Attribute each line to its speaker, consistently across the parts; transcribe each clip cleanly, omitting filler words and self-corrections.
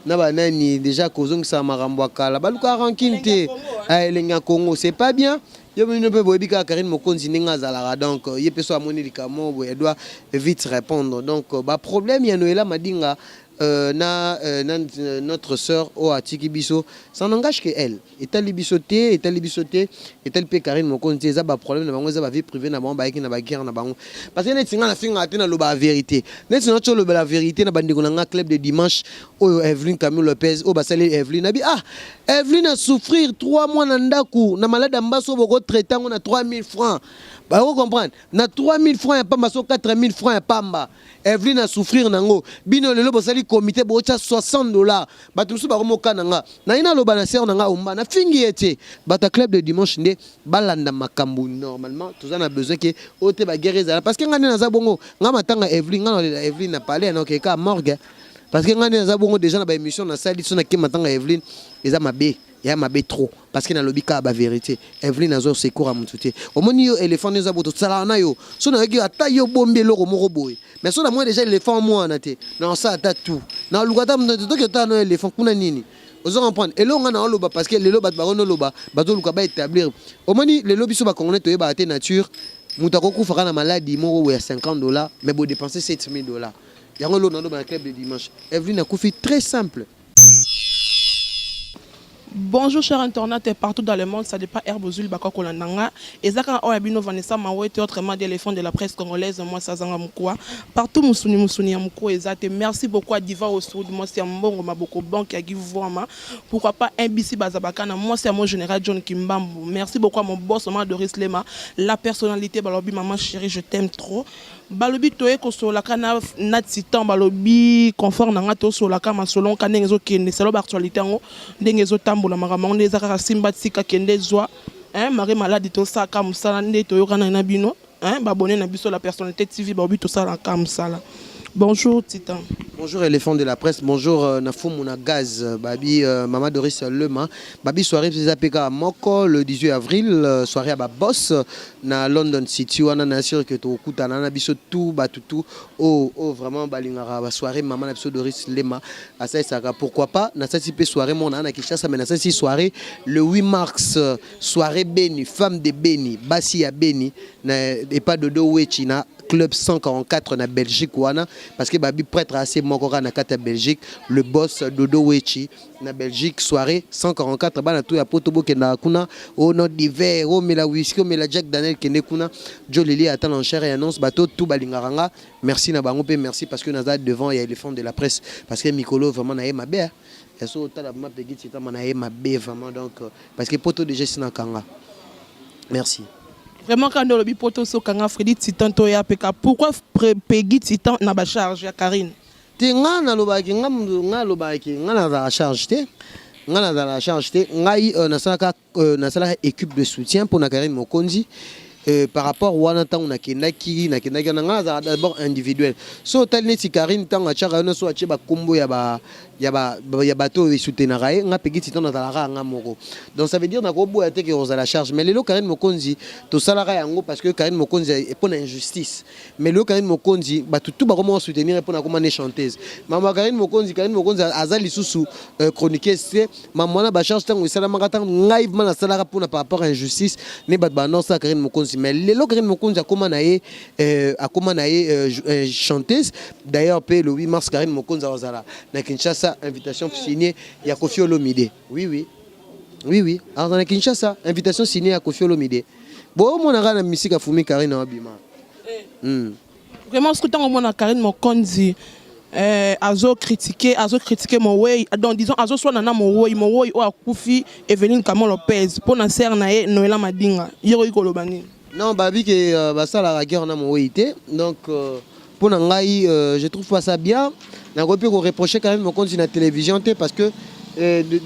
Speaker 1: na banani déjà kozong sa makambo akala baluka rankine te elenga Congo c'est pas bien. Yo mino pe boyebi ka Karine Mokonzi ninga zalaka donc ye peso amoni likamo boye doit vite répondre donc ba problème ya Noëlla Madinga notre sœur au Atiki Biso, ça n'engage que elle. Et elle bisoté, et elle peut Karine Mokonzi, ça ba problème na bango, ça ba vie privée na bango, ba eki na ba guerre na bango. Parce que net singa na finga atena lo ba vérité. Net singa cho lo ba la vérité na bandi na club de dimanche o Evelyne Camille Lopez o ba sale Evelyne abi Evelyne a souffrir 3 mois na ndaku na malade ambaso boko traitant on a 3000 francs. Bah vous comprenez, na 3000 francs ya pamba so 4000 francs ya pamba. Evelyne a souffrir nango. Bino lelo bosali comité bocha $60. Batusu ba komoka nanga. Na ina lo banaser nanga umba na fingi ete. Bata club de dimanche nde balanda makambu normalement tout ça a besoin que ote ba guerre parce que ngane na za bongo ngama tanga Evelyne ngana Evelyne na parler na okeka morgue. Parce que ngane na za bongo déjà na ba émission na sali so na kema tanga Evelyne eza mabe. Il y a ma trop parce que dans le bika ba vérité Evelyne a zo secours à monter au moni yo éléphant nous a boto sala na yo so na ki ata yo bombe loko moko boy mais so na moi déjà éléphant moi na te non ça ata tout na lugata mto to ke ta no éléphant kuna nini ozo comprendre et là on a loba parce que les loba ba no loba ba zo luka ba établir au moni les lobi so ba congolais to ba te nature mutako ku faka na maladie moko ya $50 mais bo dépenser $7000 yango lo na loba na club de dimanche Evelyne a kufi très simple.
Speaker 2: Bonjour chers internautes partout dans le monde, ça dépend Herbozul Bakoko Landanga. Et Zaka Oyabino Vanessa Maouet et autrement d'éléphants de la presse congolaise, moi Sazanga Moukoua. Partout Moussouni Moukou et Zate. Merci beaucoup à Diva au Sud, moi c'est Mbongo Maboko Bank qui a givé vraiment. Pourquoi pas MBC Bazabakana, moi c'est mon général John Kimbambo. Merci beaucoup à mon boss Doris Lema, la personnalité Balobi Maman chérie, je t'aime trop. Balobi toye ko solaka na natitan balobi confort na ngato solaka masolon kanengezo kende selo ba actualité ngo ndengezo tambola makambo ndeza ka simba tsika kende zwa mari maladi to saka musala nde toyo kana na bino babone na biso la personnalité TV balobi to sala ka musala. Bonjour Titan.
Speaker 1: Bonjour éléphant de la presse, bonjour Nafoumuna Gaz, Babi Maman Doris Lema. Babi soirée PK à Moko le 18 avril, soirée à Boss na London City. On a sûr que tu écoutes na biso tout batutu oh vraiment balingara soirée Maman Doris Lema. À ça ça pourquoi pas na ça soirée mon na Kinshasa mais na ça soirée le 8 mars soirée Beni, femme de Beni, Bassi à Beni et pas de Wechina. Club 144 na Belgique wana parce que babi prêtre assez mokora na kata Belgique le boss Dodo Wechi na Belgique soirée 144 bana tout ya potobo kenda kuna au nom d'hiver au mela whisky au mela Jack Daniel kende kuna Jolili attend l'enchère et annonce bateau tout balingaranga merci na bango pe merci parce que naza devant il y a éléphant de la presse parce que Mikolo vraiment na ma bé et so tala ma pegiti ta na ma bé vraiment donc parce que poto déjà sina kanga merci.
Speaker 2: Vraiment quand on a poto so kanga Freddy Titan to ya peka pourquoi Peggy Titan na ba charge ya Karine
Speaker 1: te nga na lobaki nga lobaki nga na la charge te nga na la charge te ngai na sala équipe de soutien pour na Karine Mokonzi par rapport à Wanatan on a kendaki na nga d'abord individuel so talneti Karine tanga chaka no so acheba kombo ya bateau et soutenir nga Peggy Titan na la nga moko donc ça veut dire na ko boya te que on a la charge mais le Karine Mokonzi to salara yango parce que Karine Mokonzi est pour injustice mais le Karine Mokonzi ba tout ba comment soutenir pour na comment chanteuse maman Karine Mokonzi azali susu chroniquer c'est maman na ba charge tango sala makata ngai na salara pour na par rapport à injustice ne ba non ça Karine Mokonzi mais le Karine Mokonzi a comment chanteuse d'ailleurs le 8 mars Karine Mokonzi azala na Kinshasa invitation signée il y a Koffi Olomide oui alors dans Kinshasa invitation signée à Koffi Olomide bon mon ara na musique Fumi Karine na bima
Speaker 2: vraiment ce que tant on a Karine Mokonzi azo critiquer mon way donc disons azo soit na mon way o akufi Evelyne Camille Lopez pour na ser na Noëlla Madinga yoro ikolobani
Speaker 1: non babi que basala la guerre na mon way té donc pour ngai je trouve pas ça bien na repère ko reprocher quand même Mokonzi na télévision parce que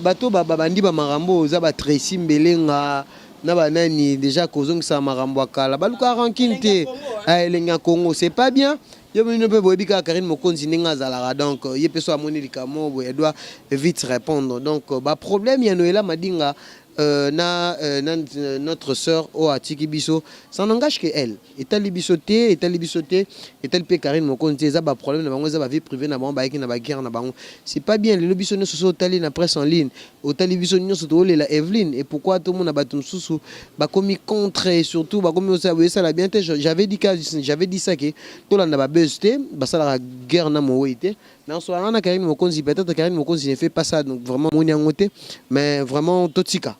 Speaker 1: bateau bandi ba marambo za ba Tracy Mbelenga na banani déjà kozong sa marambo akala baluka rankine te elenga Congo c'est pas bien yo mino pe boyebi ka Karine Mokonzi ninga zalaka donc ye peso amoni likamo boye doit vite répondre donc ba problème ya Noëlla Madinga notre sœur Oatiki Biso, ça n'engage que elle. Et tel bisoté, et tel pe Karine Mokonzi, ça ba problème na bango, ça ba vie privée na bango, ba yeki na ba guerre na bango. C'est pas bien. Le biso ne se tali na presse en ligne. Au tali biso ne se toli la Evelyne. Et pourquoi tout le monde a battu sous ba commis contre et surtout ba commis ça la bien. J'avais dit ça que tout le monde a ba buzzé, ba ça la guerre na moïté. Dans ce moment, Karine Mokonzi, peut-être Karine Mokonzi ne fait pas ça, donc vraiment mouniangoté, mais vraiment totika,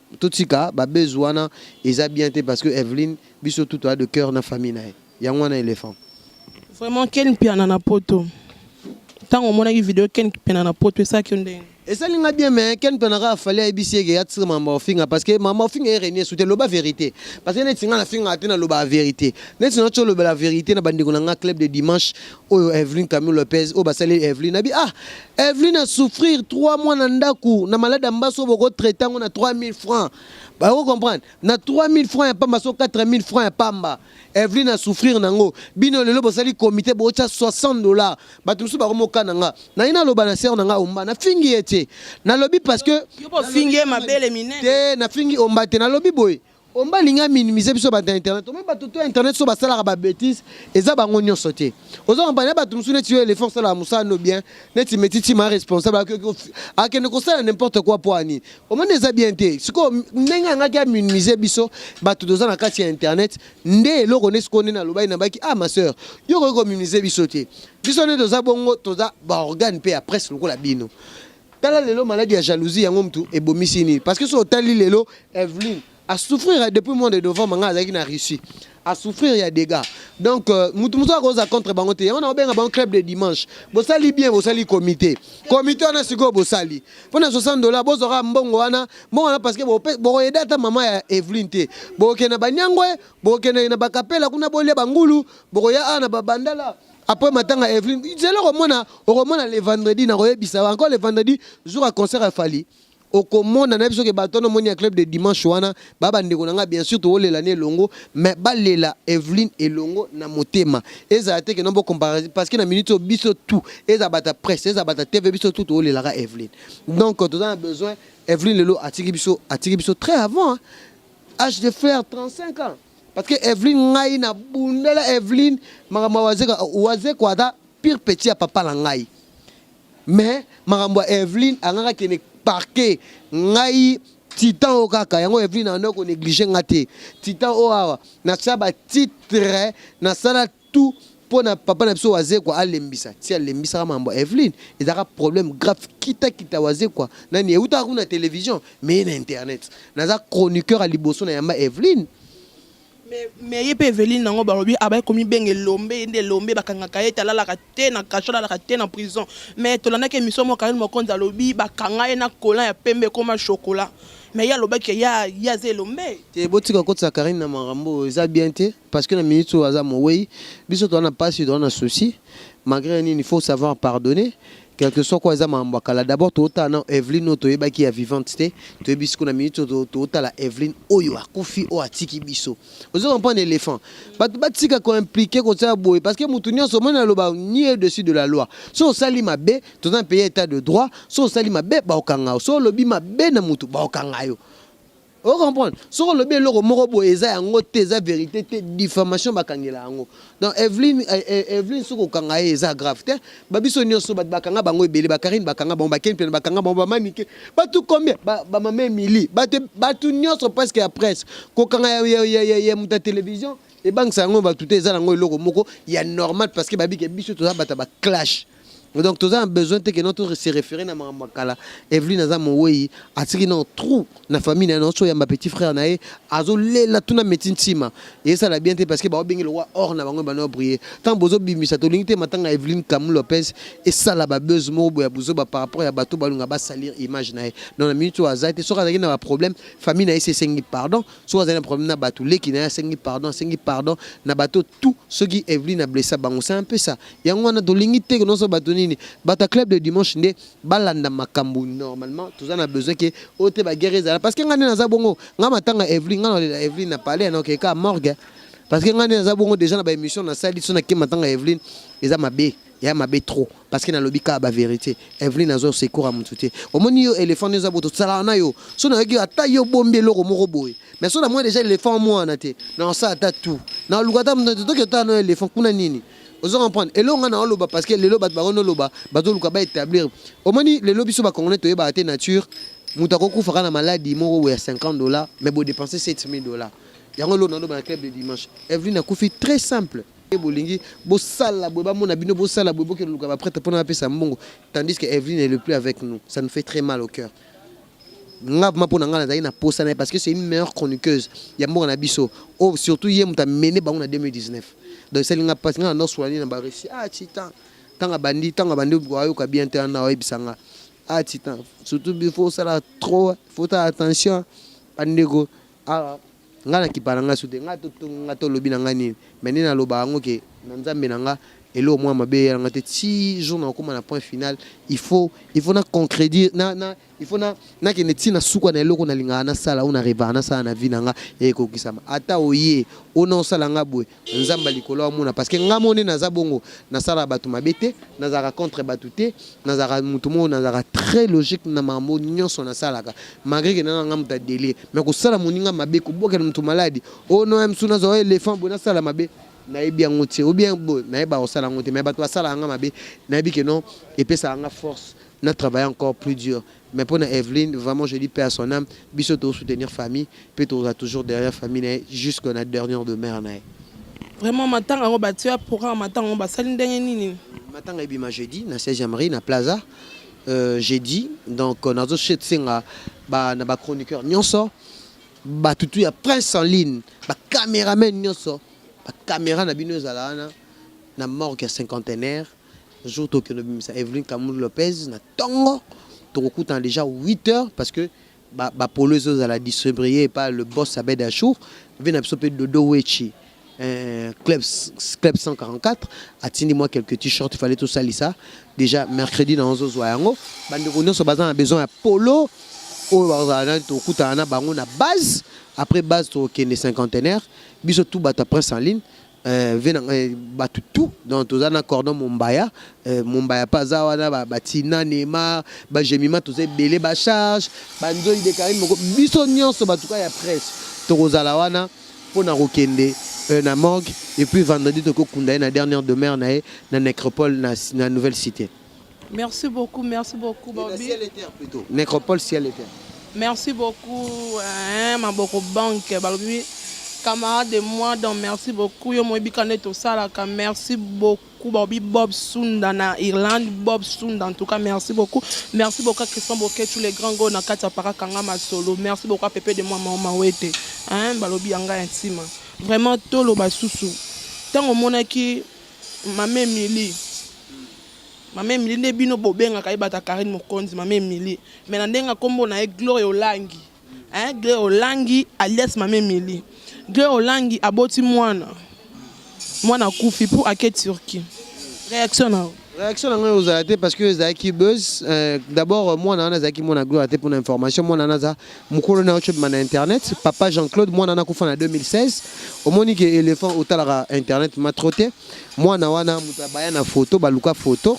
Speaker 1: bah besoin ils a bien été parce que Evelyne, biso tout a de cœur na famille na, yangwana éléphant.
Speaker 2: Vraiment quel piano na poto. Tant au moins une vidéo quel piano na poto ça qui on dit.
Speaker 1: Et ça l'est bien, mais quand on a fallu ABC que yatsi maman finga parce que maman finga est renié sous le bas vérité parce que net la finga atteint le bas vérité net not le la vérité na bandi konanga club de dimanche oh Evelyne Camille Lopez oh basali Evelyne abi ah Evelyne a souffrir 3 mois na ndaku na malade ambaso boko traiter on a 3000 francs bah vous comprendre na 3000 francs ya pamba so 4000 francs ya pamba Evelyne a souffrir nango bino lelo bosali comité bo cha $60 batu musu ba komoka nanga na ina loba na ser nanga omba na fingi ete na lobby parce que
Speaker 2: fingi ma belle minene
Speaker 1: na fingi omba te na lobby boy omba linga minimiser biso ba internet o même ba toto internet so ba sala ba bêtise eza bango nyonso te ozo omba ba tumsu neti yo éléphant sala musa no bien neti metiti ma responsable a que ne constate n'importe quoi pour ani o monde eza bien te siko nenga ngaki minimiser biso ba toto za na kati internet nde lo connaît ce qu'on est na loba ina baki ah ma sœur yo ko minimiser biso te biso ne toza bongo toza ba organe pe après ce la bino tala lelo maladie ya jalousie yango mtu ebomisini parce que so tali lelo Evelyne à souffrir depuis moins de novembre manga azaki na Russie à souffrir il y a des gars donc mutu a cause contre bangote on a bien un club de dimanche bosali bien bosali comité on a siko bosali pona $60 bozora mbongo wana parce que bo aider ta maman ya Evelyne te bo kena banyangwe bo kena na bakapela kuna bolia bangulu bo ya ana babandala. Après matin à Evelyne, il disait le le vendredi, encore le vendredi, jour à concert à Fali. Au commun, on a vu que Baton a club de dimanche, Baba Ndegona, bien sûr, tout l'année longo, mais Balela, Evelyne et Longo, na motema. Et ça a été que non, comparer parce que na minute, biso tout, et ça bat presse, et ça bat TV, biso tout, la Evelyne. Donc, quand on a besoin, Evelyne Lelo a tiré biso très avant, âge de frère, 35 ans. Parce que Evelyne ngai na bundela Evelyne makambo waze kwada pire petit à papa la ngai mais makambo Evelyne angaka kene parquet ngai titan o kaka yango Evelyne anoko négliger ngate titan o awa na saba titre na sala tout pour na papa na biso waze kwa alembisa ti alembisa makambo Evelyne ezaka problème grave kita waze kwa nani euta kuna télévision mais na internet naza chroniqueur à liboso na yamba Evelyne.
Speaker 2: Mais il peut Evelyne nango balobi abaye komi benge lombe inde lombe bakanga ye talala ka te na kachola la ka te na prison mais tolana ke mission mo Karine Mokonzi alobi bakanga ye na kola ya pembe comme chocolat mais ya loba ke ya ze lombe
Speaker 1: te botika kotsa Karine na marambo eza bien te parce que na minute o aza moyi biso to na pas on a souci malgré il faut savoir pardonner quelque soit quoi kala d'abord tota na Evelyne no toyeba ki ya vivante te toyebi siko na minute tota la Evelyne oyo akufi o atiki biso ozo comprendre éléphant batika ko impliqué ko ça boy parce que mutu nyonso mona loba ni dessus de la loi so sali mabe to un pays état de droit so sali mabe ba okanga so lobi mabe na mutu ba okanga yo. Vous comprenez? Sur le bien, le morobo est la vérité, diffamation bakangela yango. Donc Evelyne soko kanga eza grave te. Babiso nyonso bakanga bango ebele bakarine bakanga bango baken pe bakanga bango manike. Ba tout combien? Ba mama mili. Ba tout nyonso presque à presse. Ko kanga ya muta télévision et bank sango ba tout eza nango eloko moko ya normal parce que babi ke biso to ba clash. Donc, tu as besoin que notre se référer à Mamakala. Evelyne a moui, a tiré dans trou, na famille, na notre ma petit frère nae, a zolé la tuna médecine sima. Et ça l'a bien été parce que bah bien le roi or na bango bano briller. Tant bozo bimi sa to lingte matin à Evelyne Camille Lopez et ça la babeuse mo boya bozo ba par rapport à bateau balunga ba salir image nae. Dans la minute où azate so ka na problème, famille nae c'est sengi pardon, so ka na problème na bateau le qui na sengi pardon na bateau tout ce qui Evelyne a blessé bango c'est un peu ça. Yango na to lingite que non so bateau Bata club de dimanche ne balanda makambu normalement tous on a besoin que ote ba guerre parce que ngane na za bongo ngama tanga Evelyne ngana Evelyne na parler na ka morgue parce que ngane na za bongo déjà na ba émission na sali so na ki matanga Evelyne eza mabe ya mabe trop parce que na lobika ba vérité Evelyne azo secours à mututé omoni yo éléphant neza boto tsala na yo so na yo ata yo bombe loko moko boy mais so na moi déjà éléphant moi na te na ça ata tout na lukata mto to ke ta na éléphant kuna nini ozo comprendre et longa na loba parce que lelo bat barono loba bazo luka ba établir omoni lelo biso ba congolais to yeba te nature mutako kufa na maladie moko ya $50 mais bo dépenser $7000 yango lo na loba club de dimanche Evelyne a kufi très simple bolingi bosala boba mona bino bosala bobo ke luka ba prête pour na pesa mbongo tandis que Evelyne est le plus avec nous ça nous fait très mal au cœur nga ma pona nga na posa na parce que c'est une meilleure chroniqueuse ya mbongo na biso oh surtout yé muta mené bango na 2019 donc celle nga pas nga no soigner na ba réussi titan tanga bandi boyo ka bien te na webisanga titan surtout il faut ça trop faut faire attention bandego nga na kiparanga sude nga to lobi na nga ni mais na loba ngo ke na nzambe na nga elo moi mabe ya nga te 6 jours na koma na point final il faut na concrédier il faut na ke netina suka na eloko na linga na sala una reva na sala na vie na nga e ko kisama ata oye ona sala nga boy nzamba likolo wa mona parce que nga mone na za bongo na sala batu mabete na za contre batute na za mutumo na za très logique na mambo nyonso na sala ka malgré que na nga muta délire mais ko sala moninga mabe ko boka mutu maladi ono msuna zo éléphant bona sala mabe nayebi yango te ou bien bo nayeba osala yango te mais bato basala yanga mabe nayebi que non epesa yanga force na travailler encore plus dur mais pour Evelyne vraiment je dis paix à son âme biso to soutenir famille peut on toujours derrière famille jusqu'à la dernière demeure na
Speaker 2: vraiment matanga ngo batia programme matanga ngo basali ndenge nini
Speaker 1: matanga ebima jeudi na 16e rue na plaza jeudi donc nazo chetsinga ba na ba chroniqueur nyonso ba tutu ya prince en ligne ba caméraman nyonso ba caméra na bino ezala na morgue cinquantenaire jour to no bimisa Evelyne Kamoul Lopez na tongo to kokuta déjà 8h parce que ba poleuse à la distribuer pas le boss Abed Achour vient absorber Dodo Wechi club 144 atteindre moi quelques t-shirts il fallait tout ça lisa déjà mercredi dans Zozo yango bande ko so bazan a besoin à polo o bazana to kuta na bango na base après base to kene cinquantenaire biso tout bata presse en ligne venant tout dans tous un cordon Mumbaya pas wana batina Neymar ba Jemima tous belé ba charge banzo ide Karim biso nyonso batuka ya presse to kozala wana pour na rokende na morgue et puis vendredi to kokunda na dernière demeure na nécropole na nouvelle cité.
Speaker 2: Merci beaucoup Bobby.
Speaker 1: Ciel et terre plutôt. Nécropole ciel et terre.
Speaker 2: Merci beaucoup ma beaucoup banque Bobby. Camarade de moi, donc merci beaucoup. Yo moyebi kaneto salaka, merci beaucoup. Bobby Bob Sunda na Irlande, Bob Sunda en tout cas merci beaucoup. Merci beaucoup à Christian Boké, tous les grands gars na Katia Para Kangama Solo. Merci beaucoup à Pépé de moi Mama Wete. Hein, balobi anga intime. Vraiment tolo basusu. Tango monaki mame Mili. Mame Mili ne bino bobenga kayibata Karine Mokonzi mame Mili. Mais na ndenga kombo na Gloire Olangi. Hein, Gloire Olangi alias mame Mili. Gloire Olangi aboti mwana kufi pour ake Turquie. Réaction
Speaker 1: na aux arrêtés parce que Zaki buzz d'abord moi na Zaki mona Gloire pour l'information moi na za mukolo na ocho na internet papa Jean-Claude moi na kufa na 2016 au monique éléphant au talara internet m'a trotté moi na wana mutabaya na photo baluka photo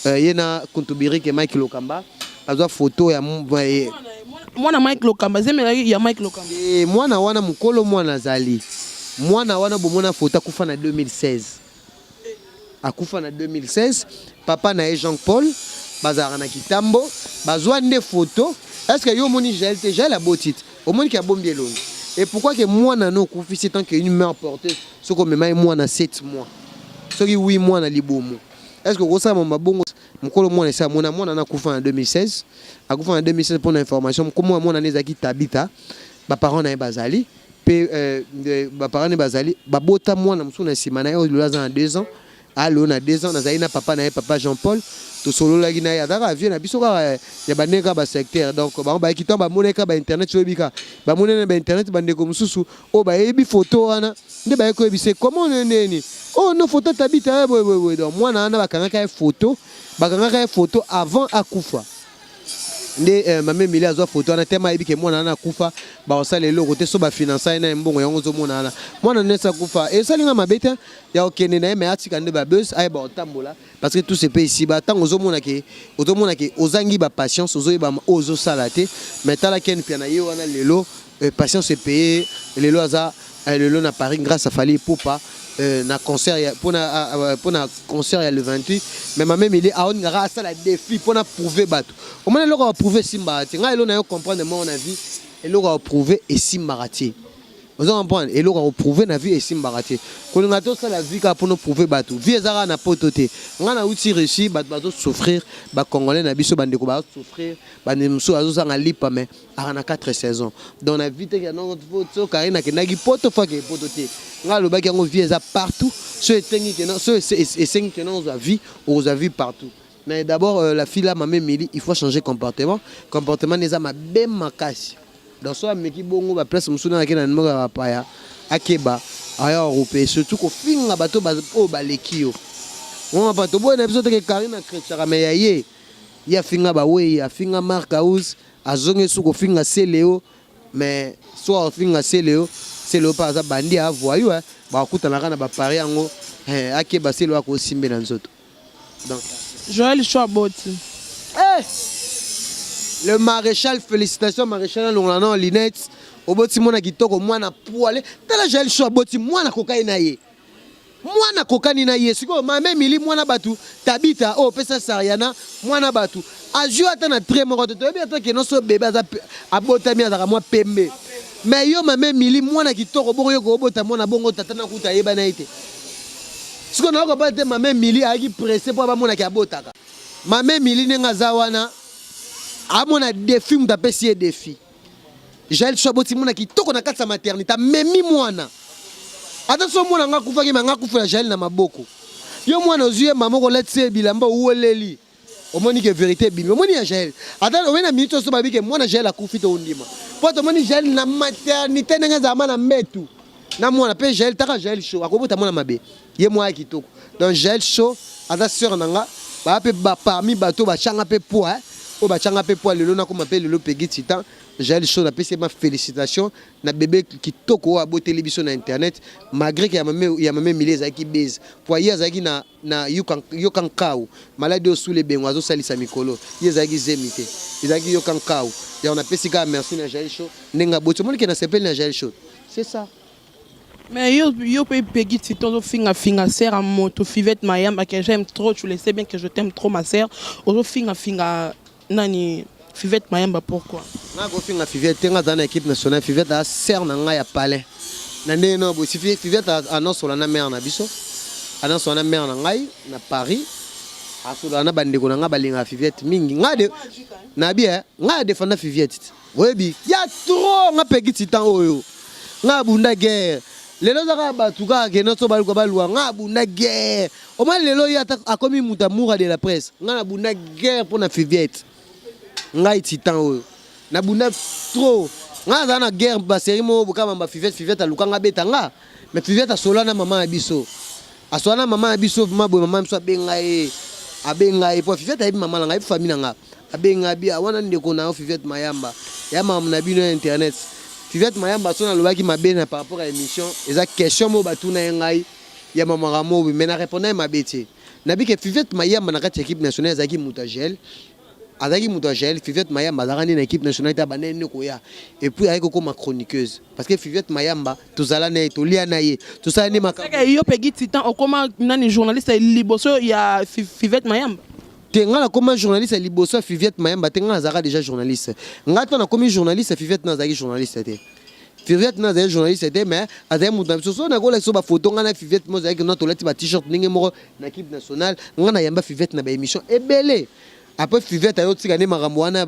Speaker 1: yena kuntubiri ke Mike Lokamba azwa photo ya
Speaker 2: mwana Mike Lokamba zemela ya Mike Lokamba
Speaker 1: mwana wana mukolo mwana zali mwana wana bomona photo akufa na 2016 akufa na 2016 papa na Jean-Paul bazara na kitambo bazwa nde photo est-ce que yo moni j'ai la botite au moni ki a bombi elongi et pourquoi que mwana no kufi c'est tant que une mère porteuse ce comme mai mwana 7 mois ce qui 8 mois na libomo est-ce que ça mon babongo mukolo mwana ça mwana na kufa en 2016 akufa en 2016 pour l'information comment mwana nezaki tabita ba parents na bazali pe ba parents na bazali babota mwana musuna sima na yo loza en 2 ans allo na 2 ans nazali na papa na papa Jean-Paul to solo la gina ya dara vie na biso ka ya baneka ba secteur donc ba kitwa ba moneka ba internet chobika ba monena ba internet bande ko mususu o ba yebi photo wana nde ba ko ebise comment neni oh no photo tabita donc mwana na bakanga ka photo avant akufa nde mame mili azwa photo wana tema yebi ke mwana na kufa ba osala eloko te so ba financer na mbongo yango zo mona na mwana nesa kufa e salinga mabeta ya okene na me atika nde ba bus ay ba otambola parce que tout ce pays ici ba tango zo mona ke ozangi ba patience ozo ba ozo sala te mais tala ken pia na ye wana lelo patience payé lelo aza lelo na Paris grâce à Fally Ipupa na concert pour na concert le 28 mais ma même il est à on grâce à la défi pour na prouver bateau au moins le va prouver simbarati nga elo na yo comprendre mon avis et le va prouver et simbarati vous comprendre et le va prouver na vie et simbarati ko nga to ça la vie ka pour nous prouver bateau vie ezara na pototé nga na uti réussi bateau souffrir ba congolais na biso bande ko ba souffrir bande muso azo sanga lipa mais na 4 saisons dans la vie te non photo karina ke nagi poto fa ke pototé nga lo ba ki ngo vie eza partout ce etengi que non ce esengi que non za vie aux a vu partout mais d'abord la fille là maman Mili il faut changer comportement neza mabe makasi dans so ameki bongo ba place musuna na kena nmoka ba paya akeba aya européen surtout ko finga bato ba o balekio on ba to bona biso te Karina Krechara me yaye ya finga ba we ya finga Mark House azonge suko finga Seleo mais soit finga Seleo pas za bandi a voyou ba kutana kana ba pari yango akeba Seleo ko simbe na nzoto donc
Speaker 2: Joël Chouaboti
Speaker 1: le maréchal, félicitations maréchal Longlanon Linette oboti mona kitoko mwana poale tala Joël Chouaboti mwana kokai na ye mwana kokani na ye siko mame Mili mwana batu tabita o pesa sariana mwana batu aju ata na très moko to yebi ata ke no so bébé aza abotami azaka mwa pembe mais yo mame Mili mwana kitoko boko yo ko obota mwana bongo tata na kuta yeba na ite siko na ko ba te mame Mili aki pressé po ba mona ki abotaka mame Mili nenga zawana amona défi mutapesi défi Joël Chouaboti mona kitoko na kati maternité memi mwana attention mwana nga kufa ki nga kufa Joël na maboko yo mwana ozuye mama ko letse bilamba uoleli omoni ke vérité bimi omoni ya Joël ata omena minute so babike mwana Joël akufi to undima po to moni Joël na maternité nga zama na mbetu na mwana pe Joël taka Joël Show akobota mwana mabe ye mwa kitoko donc Joël Show ata sœur nanga ba pe ba parmi bato ba changa pe poa o ba changa pe poa lelo na ko m'appelle lelo Peggy Titan Joël Show na pese ma félicitations na bébé kitoko a boté libiso na internet malgré que ya mame Mili ezaki base poids ezaki na yokan kaou malade sous les bengo azo salisa mikolo ezaki zemité ezaki yokan kaou ya on a pese ka merci na Joël Show nenga boto mon ki na s'appelle na Joël Show c'est ça.
Speaker 2: Mais yo peux Peggy Titan finga sœur à moto Fivette Mayamba que j'aime trop, tu le sais bien que je t'aime trop ma sœur. Ozo finga nani Fivette Mayamba pourquoi?
Speaker 1: Na go finga Fivette nga dans l'équipe nationale Fivette a sœur na nga ya palais. Na ndeno bo Fivette annonce la mère na biso. Annonce la mère na ngai na Paris. Asola na bandeko na nga balinga Fivette mingi nga de na bien nga défendre Fivette. Webi ya trop nga Peggy Titan oyo. Nga bunda guerre. Lelo zaka batuka ke no so baluka balwa nga bunda guerre. O mal lelo ya akomi mutamoura de la presse. Nga na bunda guerre pour na Fivette. Nga Titan oyo. Na bunda trop. Nga za na guerre ba série mo bukama ba Fivette aluka nga beta nga. Mais Fivette asola na maman abiso. Asola na maman abiso mabo maman so benga abenga po Fivette ayi maman nga famille nga. Abenga bi awana ndeko na Fivette Mayamba. Ya maman na bino internet. Fivette Mayamba sona lobaki mabena par rapport à l'émission eza question mo batuna ngai ya mama ramo mais na répondre mabeti nabi ke Fivette Mayamba na kati équipe nationale ezaki mutagel azaki mutagel Fivette Mayamba azakani na équipe nationale ta banene ko ya et puis ayiko comme chroniqueuse parce que Fivette Mayamba tozala na to lia na ye to sala ni makaka
Speaker 2: yo Peggy Titan o comment nani journaliste liboso ya Fivette Mayamba
Speaker 1: tenga comme journaliste liboso Fivette Mayamba tenga azaka déjà journaliste ngato na comme journaliste Fivette na azaki journaliste te Fivette na azaki journaliste te mais azaki mutamso so na ko la so ba photo nga na Fivette mo azaki na to lati ba t-shirt ninge moko na équipe nationale nga na yamba Fivette na ba émission ebele après Fivette ayo tika ne maramwana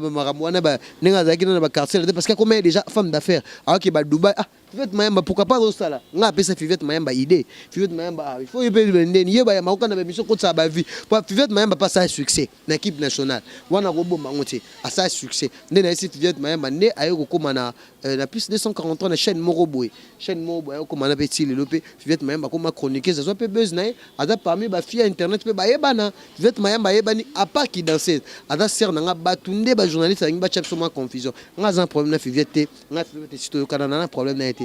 Speaker 1: ba ninga azaki na ba quartier parce que comme déjà femme d'affaires alors que ba Dubaï Fivette Mayamba pourquoi pas ça là nga apesa Fivette Mayamba idée Fivette Mayamba il faut yebe ndeni yeba ya makoka na émission ko ça ba vie Fivette Mayamba pas ça succès na équipe nationale wana robo mangote a ça succès ndena esi Fivette Mayamba ne ayo ko na plus de 243 na chaîne Moroboy ayo ko mana petit le lopé Fivette Mayamba ko ma chroniquer ça soit peu buzz na ada parmi ba fille internet pe ba yebana Fivette Mayamba yebani a pas qui danser ada ser na nga batunde ba journaliste ngi ba chap sur ma confusion nga un problème na Fivette nga Fivette si to kana na problème na été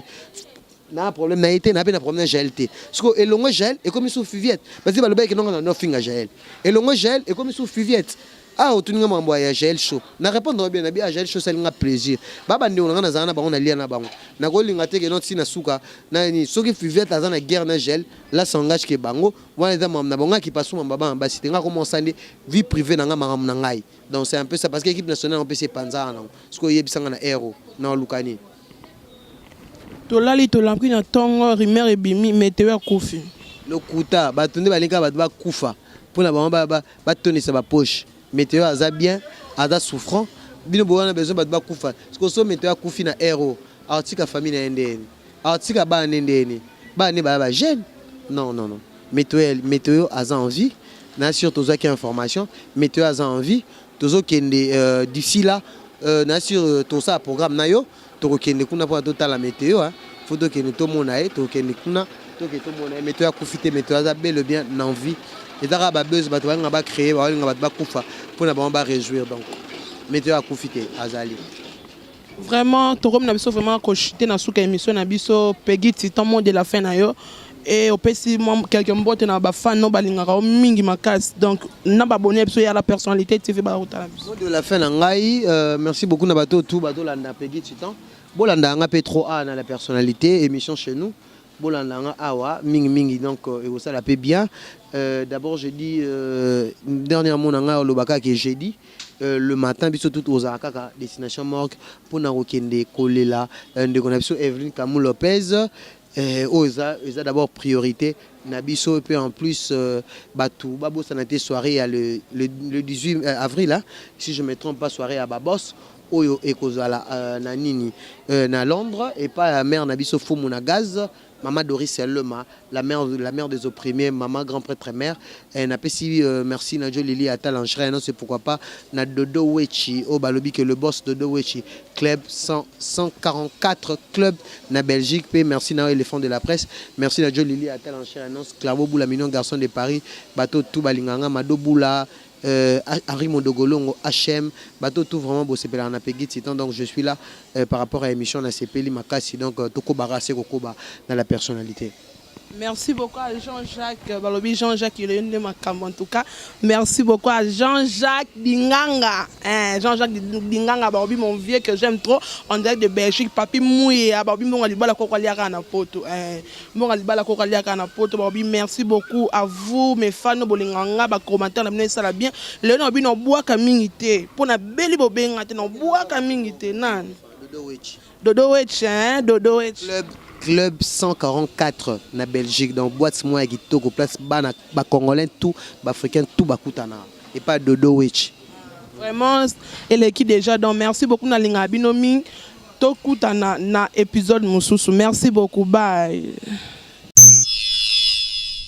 Speaker 1: na problème na été na pe na problème na GLT parce que elongo gel et comme sous Fivette parce que ba loba ke non na finga gel elongo gel et comme sous Fivette ah otuninga mambo ya gel show na répondre bien na bien gel show ça linga plaisir baba ndi on na zana bango na lia na bango na ko linga te ke non sina suka na ni soki Fivette azana guerre na gel là s'engage ke bango wana za mam na bango ki pasu mamba ba ba sitenga commencer vie privée na nga maram na ngai donc c'est un peu ça parce que l'équipe nationale on peut se panza na parce que yebisanga na héros na lukani
Speaker 2: tolali tolampri na tongo rimer ebimi météo ya kufi
Speaker 1: lokuta batunde balinga bat ba kufa pona ba tonisa ba poche météo aza bien aza souffrant bino bowana besoin bat ba kufa parce que so météo kufi na héros artika famille na ndeni artika ba ndeni ba ne ba jeune non météo aza envie na sur toza qui information météo aza envie tozo kende d'ici là na sur tout ça programme na yo to kende kuna pour total la météo hein faut que nous to mona to kende kuna to ke to mona météo a profiter météo a bel bien envie et dara ba buzz ba to nga ba créer ba nga ba kufa pour na ba réjouir donc météo a profiter azali
Speaker 2: vraiment to na biso vraiment ko chiter na suka émission na biso Peggy Titan monde de la fin na yo et au PC quelqu'un mbote na ba fan no balingaka mingi makasi donc na ba abonné biso ya la personnalité TV ba rota la biso
Speaker 1: de la fin na ngai merci beaucoup na bato tout bato landa Peggy Titan bolanda nga pe trop a na la personnalité émission chez nous bolanda nga awa mingi donc et ça la paie bien d'abord j'ai dit dernièrement nga lobaka que j'ai dit le matin biso tout aux akaka destination morgue pour na rokende kolela de connexion Evelyne Kamou Lopez Oza d'abord priorité Nabiso et puis en plus Batou Babo ça a été soirée le 18 avril là si je me trompe pas soirée à Babos Oyo Ekozala na nini na Londres et pas la mère Nabiso Fumuna Gaz Maman Doris Lema, la mère des opprimés, maman grand prêtre mère. Elle n'a pas si merci Nadjo Lili Atal en non c'est pourquoi pas na Dodo Wechi au balobi que le boss Dodo Wechi club 144 club na Belgique p merci na éléphant de la presse merci Nadjo Lili Atal en annonce Clavo Boula mignon garçon de Paris bateau tout balinganga Mado Boula Henri Mondogolongo HM bateau tout vraiment beau c'est na Peggy Titan donc je suis là par rapport à l'émission na CPLI Makasi donc Toko Barase Kokoba dans la personnalité.
Speaker 2: Merci beaucoup à Jean-Jacques Balobi, Jean-Jacques il est une de ma cam en tout cas. Merci beaucoup à Jean-Jacques Dinganga. Jean-Jacques Dinganga Balobi mon vieux que j'aime trop. On dirait de Belgique, papi mouillé, Balobi mon alibala kokaliaka na poto. Mon alibala kokaliaka na poto Balobi. Merci beaucoup à vous mes fans bolinganga ba commentaire na ça la bien. Le no bi no bois kamingité. Pour na beli bobenga te no bois kamingité nan. Dodo Wechi, Dodo Wechi.
Speaker 1: Club 144 na Belgique donc boîte moi qui toko place bana ba congolais tout ba africain tout ba kutana et pas Dodo Wechi.
Speaker 2: Vraiment et l'équipe déjà donc merci beaucoup na linga binomi to kutana na épisode mususu merci beaucoup bye.